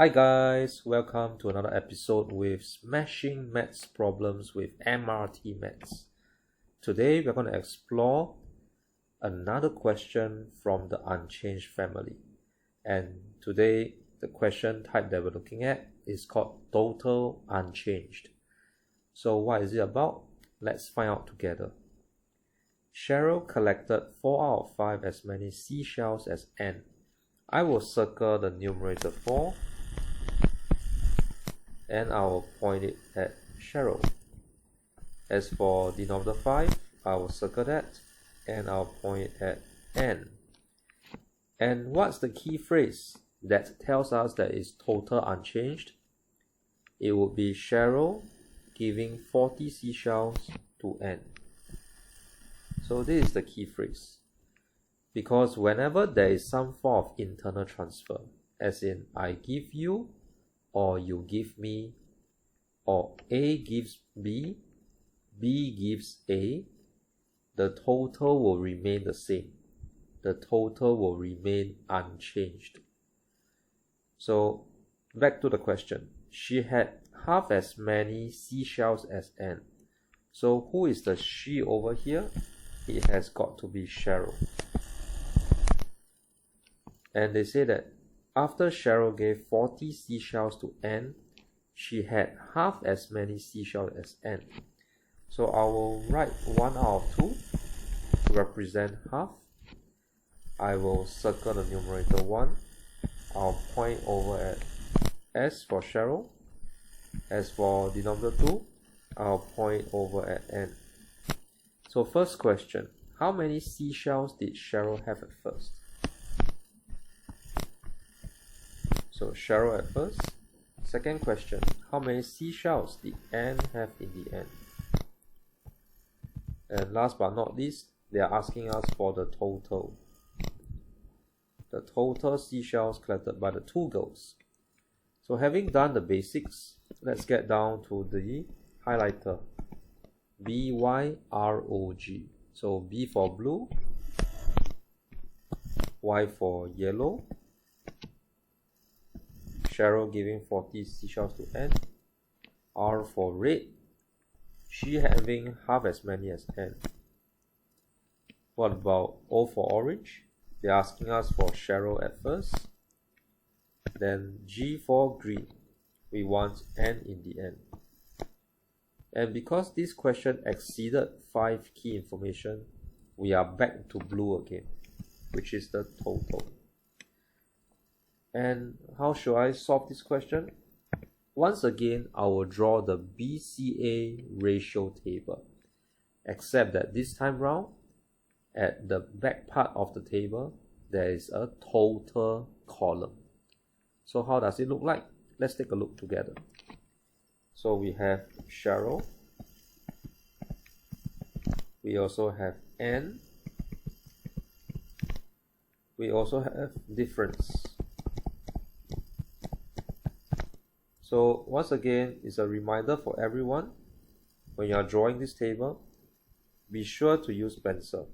Hi guys, welcome to another episode with Smashing Maths Problems with MRT Maths. Today we're going to explore another question from the Unchanged family. And today the question type that we're looking at is called Total Unchanged. So what is it about? Let's find out together. Cheryl collected 4 out of 5 as many seashells as N. I will circle the numerator 4 and I will point it at Cheryl. As for denominator 5, I will circle that and I'll point it at N. And what's the key phrase that tells us that it's total unchanged? It would be Cheryl giving 40 seashells to N. So this is the key phrase. Because whenever there is some form of internal transfer, as in I give you, or you give me, or A gives B, B gives A, the total will remain the same. The total will remain unchanged. So back to the question. She had half as many seashells as N. So who is the she over here? It has got to be Cheryl. And they say that after Cheryl gave 40 seashells to N, she had half as many seashells as N. So I will write 1 out of 2 to represent half. I will circle the numerator 1. I'll point over at S for Cheryl. As for denominator 2, I'll point over at N. So first question, how many seashells did Cheryl have at first? So Cheryl at first. Second question, how many seashells did N have in the end? And last but not least, they are asking us for the total. The total seashells collected by the two girls. So having done the basics, let's get down to the highlighter. B-Y-R-O-G. So B for blue, Y for yellow, Cheryl giving 40 seashells to N, R for red, she having half as many as N. What about O for orange? They're asking us for Cheryl at first. Then G for green, we want N in the end. And because this question exceeded 5 key information, we are back to blue again, which is the total. And how should I solve this question? Once again, I will draw the BCA ratio table, except that this time round, at the back part of the table, there is a total column. So how does it look like? Let's take a look together. So we have Cheryl. We also have N. We also have difference. So once again, it's a reminder for everyone, when you are drawing this table, be sure to use pencil.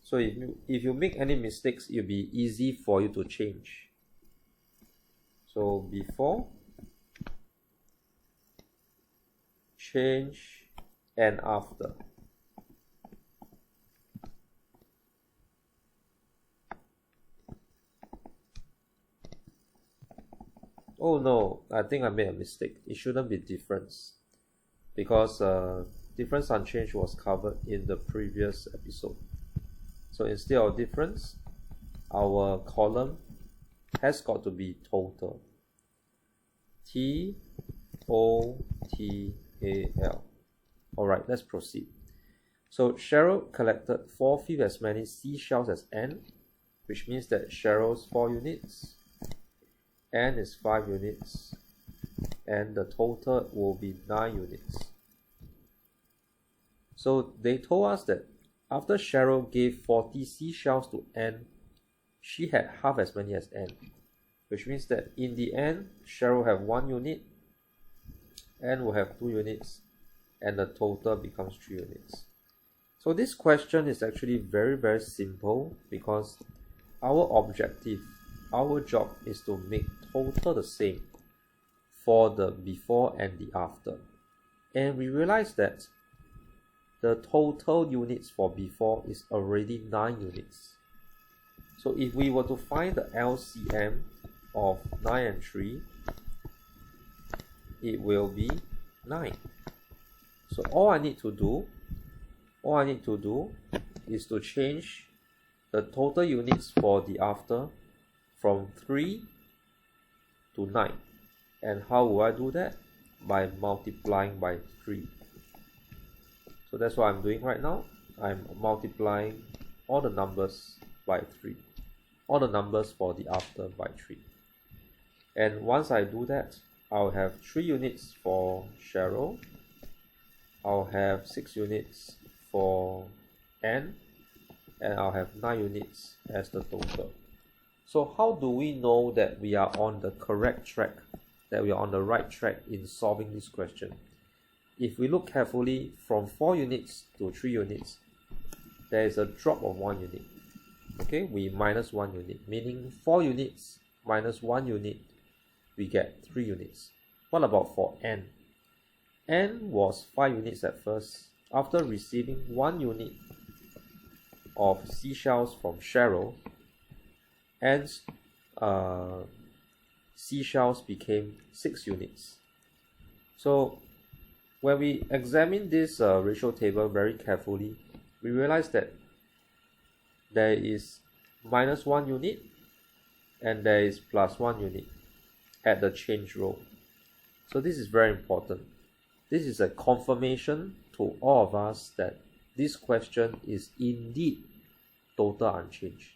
So if you make any mistakes, it will be easy for you to change. So before, change, and after. Oh no, I think I made a mistake. It shouldn't be difference, because difference unchanged was covered in the previous episode. So instead of difference, our column has got to be total. T-O-T-A-L. Alright, let's proceed. So Cheryl collected 4/5 as many seashells as N, which means that Cheryl's 4 units, N is 5 units, and the total will be 9 units. So they told us that after Cheryl gave 40 seashells to N, she had half as many as N, which means that in the end, Cheryl have 1 unit, N will have 2 units, and the total becomes 3 units. So this question is actually very simple, because our objective our job is to make total the same for the before and the after. And we realize that the total units for before is already 9 units. So if we were to find the LCM of 9 and 3, it will be 9. So all I need to do is to change the total units for the after from 3 to 9. And how will I do that? By multiplying by 3. So that's what I'm doing right now. I'm multiplying all the numbers by 3. All the numbers for the after by 3. And once I do that, I'll have 3 units for Cheryl. I'll have 6 units for N. And I'll have 9 units as the total. So how do we know that we are on the correct track, that we are on the right track in solving this question? If we look carefully, from 4 units to 3 units, there is a drop of 1 unit. Okay, we minus 1 unit, meaning 4 units minus 1 unit, we get 3 units. What about for N? N was 5 units at first. After receiving 1 unit of seashells from Cheryl, N's seashells became 6 units. So when we examine this ratio table very carefully, we realize that there is minus 1 unit and there is plus 1 unit at the change row. So this is very important. This is a confirmation to all of us that this question is indeed total unchanged.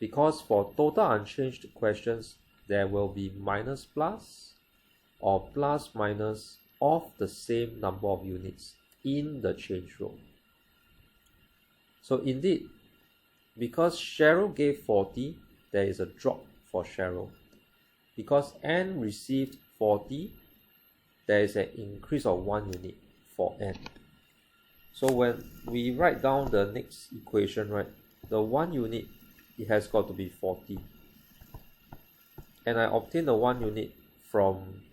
Because for total unchanged questions, there will be minus plus or plus minus of the same number of units in the change row. So indeed, because Cheryl gave 40, there is a drop for Cheryl. Because N received 40, there is an increase of 1 unit for N. So when we write down the next equation, right, the 1 unit, it has got to be 40. And I obtain the 1 unit from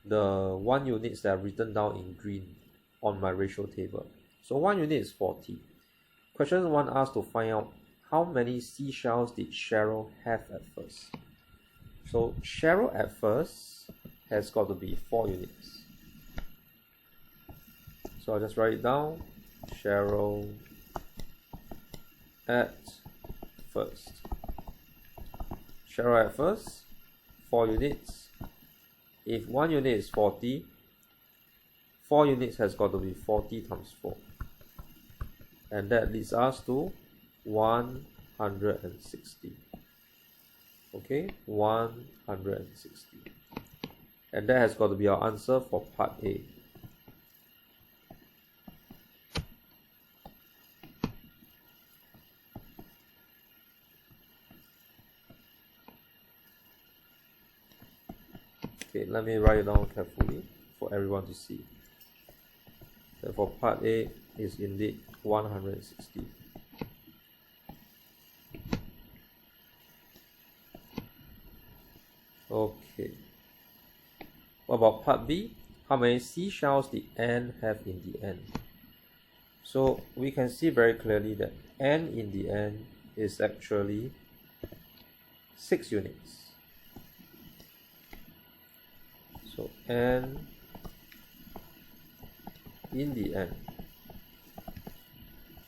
the 1 units that are written down in green on my ratio table. So 1 unit is 40. Question 1 asks to find out how many seashells did Cheryl have at first. So Cheryl at first has got to be 4 units. So I'll just write it down. Cheryl at first. Cheryl at first, 4 units. If 1 unit is 40, 4 units has got to be 40 times 4. And that leads us to 160. Okay, 160. And that has got to be our answer for part A. Okay, let me write it down carefully for everyone to see. Therefore, part A is indeed 160. Okay. What about part B? How many seashells did N have in the end? So we can see very clearly that N in the end is actually 6 units. So N in the end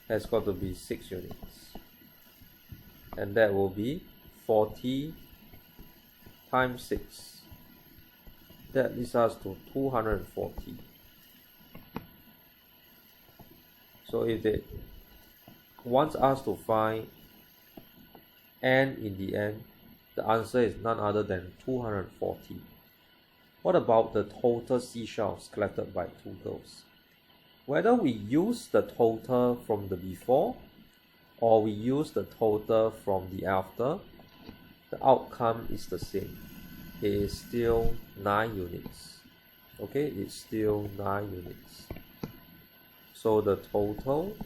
has got to be 6 units. And that will be 40 times 6. That leads us to 240. So if they want us to find N in the end, the answer is none other than 240. What about the total seashells collected by 2 girls? Whether we use the total from the before or we use the total from the after, the outcome is the same. It is still 9 units. Okay, it's still 9 units. So the total,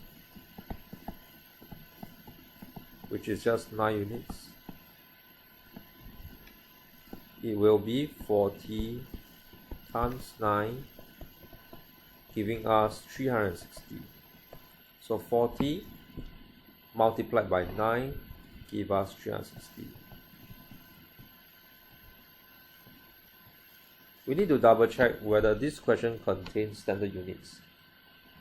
which is just 9 units, it will be 40 times 9, giving us 360. So 40 multiplied by 9 give us 360. We need to double check whether this question contains standard units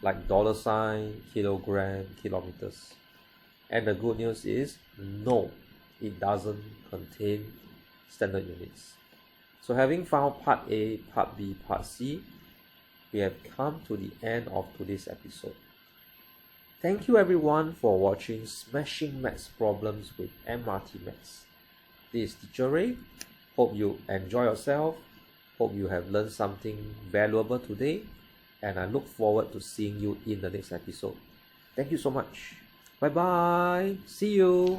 like $, kilogram, kilometers. And the good news is no, it doesn't contain standard units. So having found part A, part B, part C, we have come to the end of today's episode. Thank you everyone for watching Smashing Maths Problems with MRT Maths. This is Teacher Ray. Hope you enjoy yourself. Hope you have learned something valuable today. And I look forward to seeing you in the next episode. Thank you so much. Bye bye. See you.